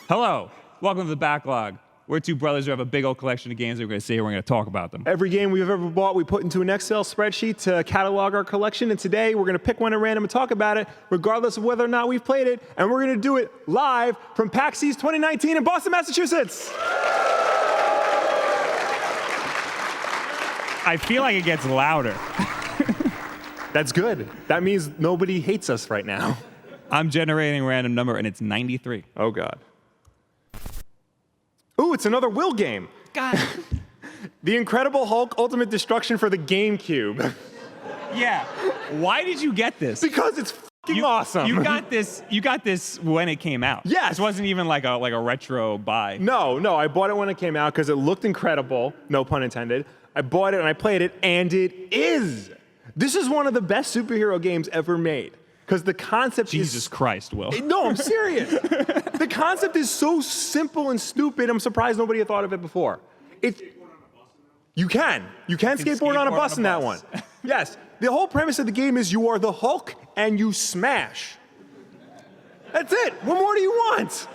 Hello, welcome to the Backlog. We're two brothers who have a big old collection of games. We're going to sit here, we're going to talk about them. Every game we've ever bought, we put into an Excel spreadsheet to catalog our collection, and today we're going to pick one at random and talk about it, regardless of whether or not we've played it, and we're going to do it live from PAX East 2019 in Boston, Massachusetts. I feel like it gets louder. That's good. That means nobody hates us right now. I'm generating a random number, and it's 93. Oh, God. Ooh, it's another Will game. God. The Incredible Hulk Ultimate Destruction for the GameCube. Yeah. Why did you get this? Because it's fucking awesome. You got this when it came out. Yes. This wasn't even like a retro buy. No, I bought it when it came out because it looked incredible, no pun intended. I bought it and I played it, and it is. This is one of the best superhero games ever made. Because the concept Jesus Christ, Will. No, I'm serious. The concept is so simple and stupid, I'm surprised nobody had thought of it before. You can skateboard on a bus in that one. Yes. The whole premise of the game is you are the Hulk and you smash. That's it. What more do you want?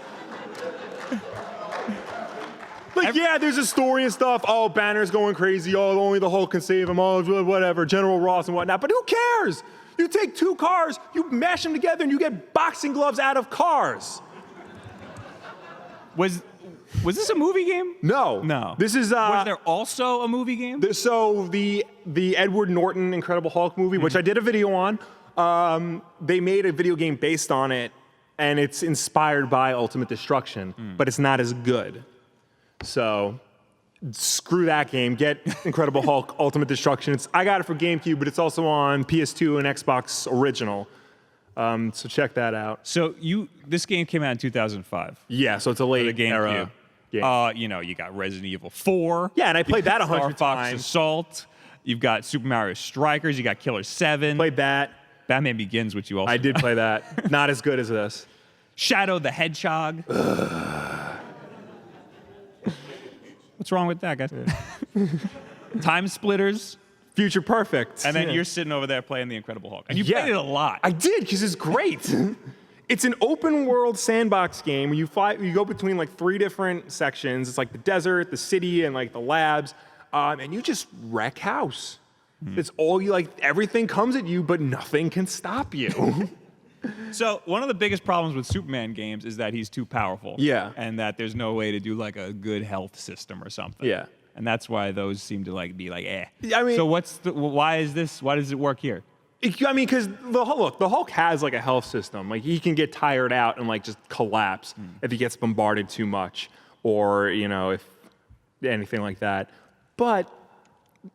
Like, yeah, there's a story and stuff. Oh, Banner's going crazy. Oh, only the Hulk can save him. Oh, whatever. General Ross and whatnot. But who cares? You take two cars, you mash them together, and you get boxing gloves out of cars. Was this a movie game? No. This is. Was there also a movie game? So the Edward Norton Incredible Hulk movie, which I did a video on, they made a video game based on it, and it's inspired by Ultimate Destruction, but it's not as good. So screw that game. Get Incredible Hulk Ultimate Destruction. I got it for GameCube, but it's also on PS2 and Xbox Original. So check that out. So this game came out in 2005. Yeah, so it's a late era. Yeah. You got Resident Evil 4. Yeah, and I played that 100 Star Fox times. Assault. You've got Super Mario Strikers. You got Killer 7. Played that. Batman Begins, which you also I did play that. Not as good as this. Shadow the Hedgehog. What's wrong with that, guys? Yeah. Time Splitters. Future Perfect. And then you're sitting over there playing The Incredible Hulk. And you played it a lot. I did, because it's great. It's an open world sandbox game where you go between like 3 different sections. It's like the desert, the city, and like the labs. And you just wreck house. It's all you like, everything comes at you, but nothing can stop you. So one of the biggest problems with Superman games is that he's too powerful. Yeah. And that there's no way to do like a good health system or something. Yeah. And that's why those seem to like be like, eh. I mean, so why does it work here? I mean, because the Hulk has like a health system. Like he can get tired out and like just collapse if he gets bombarded too much, or if anything like that. But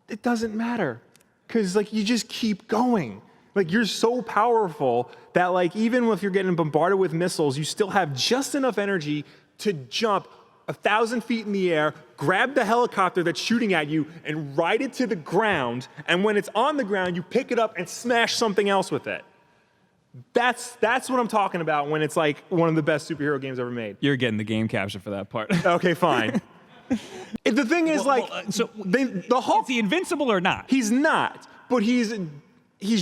it doesn't matter, because like you just keep going. Like you're so powerful that like even if you're getting bombarded with missiles, you still have just enough energy to jump 1,000 feet in the air, grab the helicopter that's shooting at you, and ride it to the ground. And when it's on the ground, you pick it up and smash something else with it. That's what I'm talking about when it's like one of the best superhero games ever made. You're getting the game capture for that part. Okay, fine. The thing is, the Hulk. Is he invincible or not? He's not, but he's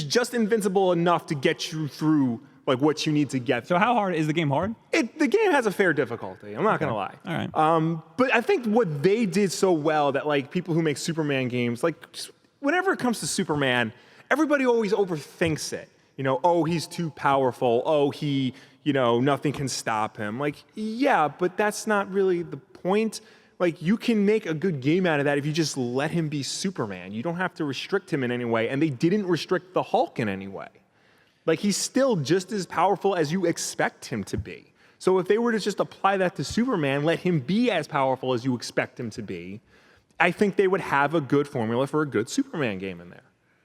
just invincible enough to get you through like what you need to get through. So how hard is the game? Hard? The game has a fair difficulty. I'm not gonna lie. All right. But I think what they did so well that like people who make Superman games, like whenever it comes to Superman, everybody always overthinks it. Oh, he's too powerful. Oh, he, nothing can stop him. Like, yeah, but that's not really the point. Like, you can make a good game out of that if you just let him be Superman. You don't have to restrict him in any way, and they didn't restrict the Hulk in any way. Like, he's still just as powerful as you expect him to be. So if they were to just apply that to Superman, let him be as powerful as you expect him to be, I think they would have a good formula for a good Superman game in there.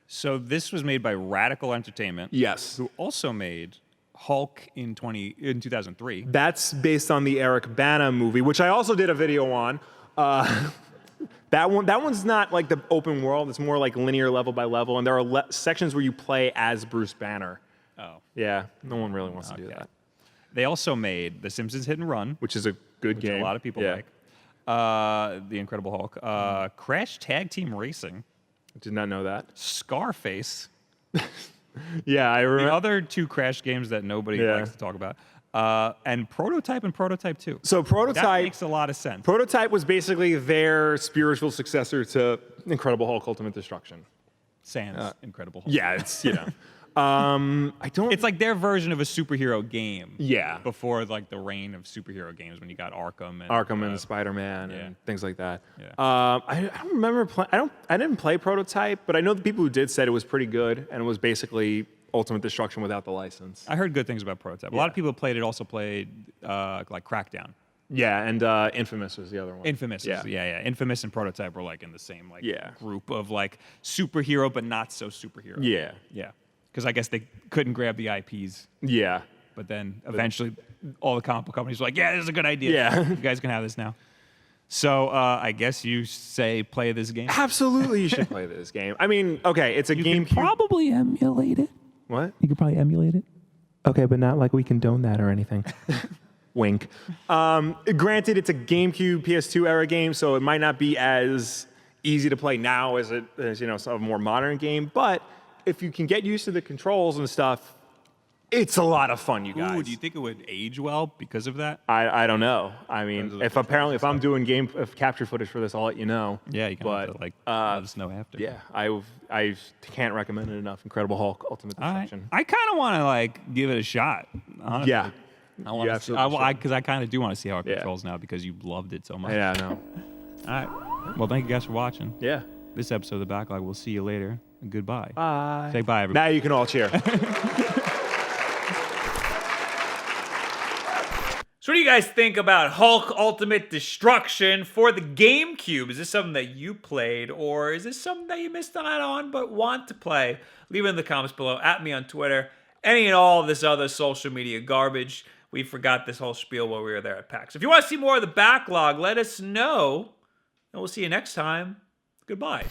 So this was made by Radical Entertainment. Yes. Who also made Hulk in 2003. That's based on the Eric Bana movie, which I also did a video on. That one's not like the open world. It's more like linear level by level, and there are sections where you play as Bruce Banner. Oh. Yeah, no one really wants to do that. They also made The Simpsons Hit and Run, which is a good game. A lot of people like. The Incredible Hulk. Crash Tag Team Racing. I did not know that. Scarface. Yeah, I remember. The other 2 Crash games that nobody likes to talk about. and Prototype 2. So That Prototype makes a lot of sense. Prototype was basically their spiritual successor to Incredible Hulk: Ultimate Destruction. Sans Incredible Hulk. Yeah, it's I don't. It's like their version of a superhero game. Yeah. Before like the reign of superhero games when you got Arkham and Spider-Man and things like that. Yeah. I don't remember. I didn't play Prototype, but I know the people who did said it was pretty good, and it was basically Ultimate Destruction without the license. I heard good things about Prototype. A lot of people who played it also played like Crackdown. Yeah, and Infamous was the other one. Infamous, yeah. Infamous and Prototype were like in the same like Yeah. group of like superhero but not so superhero. Yeah. Yeah. Because I guess they couldn't grab the IPs. Yeah. But then eventually all the comic book companies were like, yeah, this is a good idea. Yeah. You guys can have this now. So I guess you say play this game. Absolutely, you should play this game. I mean, okay, it's a You GameCube. can probably emulate it. What? You could probably emulate it. Okay, but not like we condone that or anything. Wink. Granted, it's a GameCube PS2 era game, so it might not be as easy to play now as it is, a more modern game. But if you can get used to the controls and stuff, it's a lot of fun, you guys. Ooh, do you think it would age well because of that? I don't know. I mean, if I'm doing capture footage for this, I'll let you know. Yeah, you can have to, let us know after. Yeah, I can't recommend it enough. Incredible Hulk: Ultimate Destruction. I kind of want to give it a shot. Honestly. Yeah. I want to because I kind of do want to see how it controls now because you loved it so much. Yeah, I know. All right. Well, thank you guys for watching. Yeah. This episode of The Backlog. We'll see you later. And goodbye. Bye. Say bye, everybody. Now you can all cheer. So what do you guys think about Hulk Ultimate Destruction for the GameCube? Is this something that you played, or is this something that you missed out on but want to play? Leave it in the comments below. At me on Twitter. Any and all of this other social media garbage. We forgot this whole spiel while we were there at PAX. If you want to see more of The Backlog, let us know. And we'll see you next time. Goodbye.